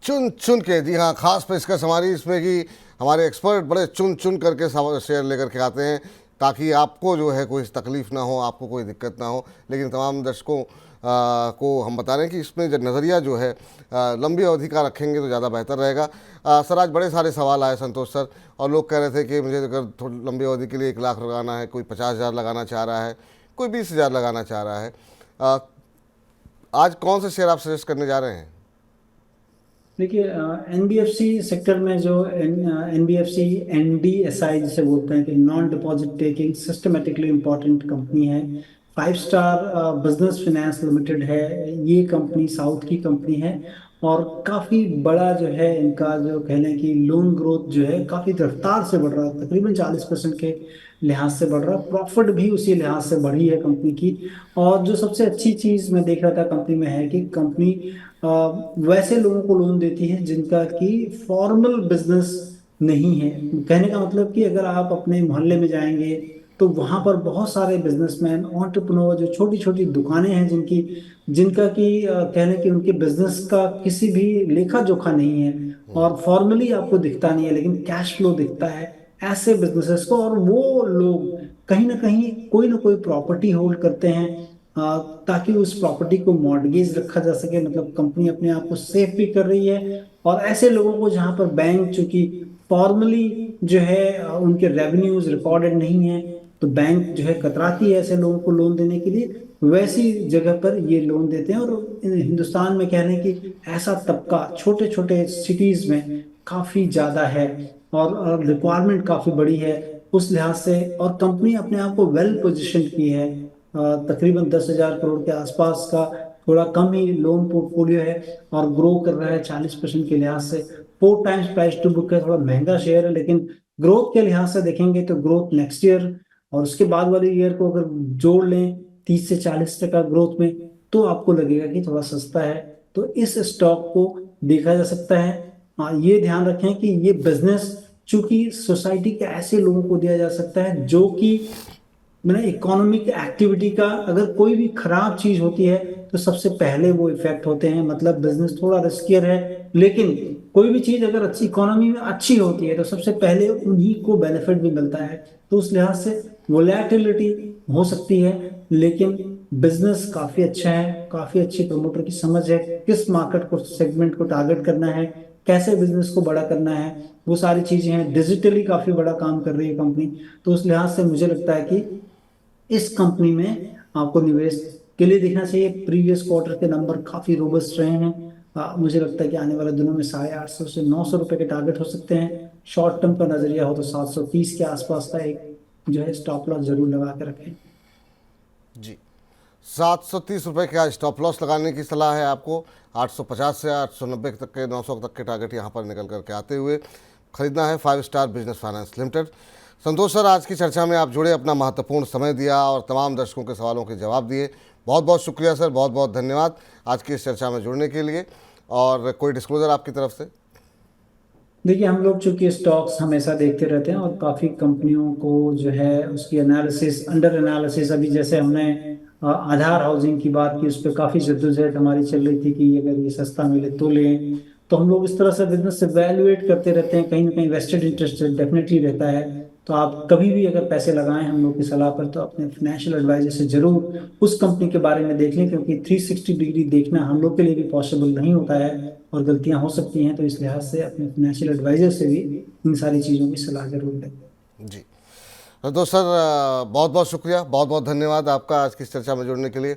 चुन चुन के, जी हाँ, खास पेशकश हमारी इसमें कि हमारे एक्सपर्ट बड़े चुन चुन करके शेयर लेकर के आते हैं, ताकि आपको जो है कोई तकलीफ़ ना हो, आपको कोई दिक्कत ना हो। लेकिन तमाम दर्शकों को हम बता रहे हैं कि इसमें जो नज़रिया जो है लंबी अवधि का रखेंगे तो ज़्यादा बेहतर रहेगा। सर, आज बड़े सारे सवाल आए संतोष सर, और लोग कह रहे थे कि मुझे अगर थोड़ी लंबी अवधि के लिए 1 लाख लगाना है, कोई 50,000 लगाना चाह रहा है, कोई 20,000 लगाना चाह रहा है। आज कौन से शेयर आप सजेस्ट करने जा रहे हैं? देखिए, एनबीएफसी सेक्टर में जो एनबीएफसी एनडीएसआई जिसे बोलते हैं कि non deposit taking systematically important company है। 5 स्टार बिजनेस फाइनेंस लिमिटेड है। ये कंपनी साउथ की कंपनी है और काफी बड़ा जो है इनका जो कह लें कि लोन ग्रोथ जो है काफी रफ्तार से बढ़ रहा है, तकरीबन 40% के लिहाज से बढ़ रहा है। प्रॉफिट भी उसी लिहाज से बढ़ी है कंपनी की। और जो सबसे अच्छी चीज मैं देख रहा था कंपनी में है कि कंपनी अ, वैसे लोगों को लोन देती है जिनका कि फॉर्मल बिजनेस नहीं है। कहने का मतलब कि अगर आप अपने मोहल्ले में जाएंगे तो वहां पर बहुत सारे बिजनेसमैन एंटरप्रेन्योर जो छोटी छोटी दुकानें हैं जिनकी जिनका कि कह लें कि उनके बिजनेस का किसी भी लेखा जोखा नहीं है और फॉर्मली आपको दिखता नहीं है लेकिन कैश फ्लो दिखता है ऐसे बिजनेसेस को। और वो लोग कहीं ना कोई प्रॉपर्टी होल्ड करते हैं ताकि उस प्रॉपर्टी को मॉर्टगेज रखा जा सके, मतलब कंपनी अपने आप को सेफ भी कर रही है। और ऐसे लोगों को जहां पर बैंक चूंकि फॉर्मली जो है उनके रेवेन्यूज रिकॉर्डेड नहीं है तो बैंक जो है कतराती है ऐसे लोगों को लोन देने के लिए, वैसी जगह पर ये लोन देते हैं। और हिंदुस्तान में कह लें कि ऐसा तबका छोटे छोटे सिटीज में काफी ज्यादा है और रिक्वायरमेंट काफी बड़ी है उस लिहाज से। और कंपनी अपने आप को वेल पोजिशन की है। तकरीबन 10,000 करोड़ के आसपास का थोड़ा कम ही लोन पोर्टफोलियो है और ग्रो कर रहा है 40% के लिहाज से। 4 टाइम्स प्राइस टू बुक है, थोड़ा महंगा शेयर है लेकिन ग्रोथ के लिहाज से देखेंगे तो ग्रोथ नेक्स्ट ईयर और उसके बाद वाले ईयर को अगर जोड़ लें 30 से 40% ग्रोथ में तो आपको लगेगा कि थोड़ा सस्ता है। तो इस स्टॉक को देखा जा सकता है। ये ध्यान रखें कि ये बिजनेस चूंकि सोसाइटी के ऐसे लोगों को दिया जा सकता है जो कि मैंने इकोनॉमिक एक्टिविटी का अगर कोई भी खराब चीज होती है तो सबसे पहले वो इफेक्ट होते हैं। मतलब बिजनेस थोड़ा रिस्कियर है लेकिन कोई भी चीज अगर अच्छी इकोनॉमी में अच्छी होती है तो सबसे पहले उन्हीं को बेनिफिट भी मिलता है। तो उस लिहाज से वोलेटिलिटी हो सकती है लेकिन बिजनेस काफी अच्छा है, काफी अच्छी प्रमोटर की समझ है, किस मार्केट को सेगमेंट को टारगेट करना है, कैसे बिजनेस को बड़ा करना है, वो सारी चीजें हैं। डिजिटली काफी बड़ा काम कर रही है कंपनी। तो उस लिहाज से मुझे लगता है कि इस कंपनी में आपको निवेश के लिए देखना चाहिए। प्रीवियस क्वार्टर के नंबर काफी रोबस्ट रहे हैं। मुझे लगता है कि आने वाले दिनों में 850 से 900 रुपए के टारगेट हो सकते हैं। शॉर्ट टर्म का नजरिया हो तो 730 के आसपास का एक जो है स्टॉप लॉस जरूर लगा के रखें। जी, 730 रुपये का स्टॉप लॉस लगाने की सलाह है आपको। 850 से 890 तक के, 900 तक के टारगेट यहाँ पर निकल करके आते हुए खरीदना है 5 स्टार बिजनेस फाइनेंस लिमिटेड। संतोष सर, आज की चर्चा में आप जुड़े, अपना महत्वपूर्ण समय दिया और तमाम दर्शकों के सवालों के जवाब दिए। बहुत बहुत शुक्रिया सर, बहुत बहुत धन्यवाद आज की इस चर्चा में जुड़ने के लिए। और कोई डिस्क्लोजर आपकी तरफ से? देखिए, हम लोग चूंकि स्टॉक्स हमेशा देखते रहते हैं और काफी कंपनियों को जो है उसकी एनालिसिस अंडर एनालिसिस, अभी जैसे हमने आधार हाउसिंग की बात की, उस पर काफी जद्दोजहद हमारी चल रही थी कि अगर ये सस्ता मिले तो लें। तो हम लोग इस तरह से बिजनेस से वैल्यूएट करते रहते हैं, कहीं ना कहीं वेस्टेड इंटरेस्ट डेफिनेटली रहता है। तो आप कभी भी अगर पैसे लगाएं हम लोग की सलाह पर तो अपने फाइनेंशियल एडवाइजर से जरूर उस कंपनी के बारे में देख लें, क्योंकि 360 डिग्री देखना हम लोग के लिए भी पॉसिबल नहीं होता है और गलतियां हो सकती हैं। तो इस लिहाज से अपने फाइनेंशियल एडवाइजर से भी इन सारी चीज़ों की सलाह जरूर लें। जी, तो सर बहुत बहुत शुक्रिया, बहुत बहुत धन्यवाद आपका आज की इस चर्चा में जुड़ने के लिए।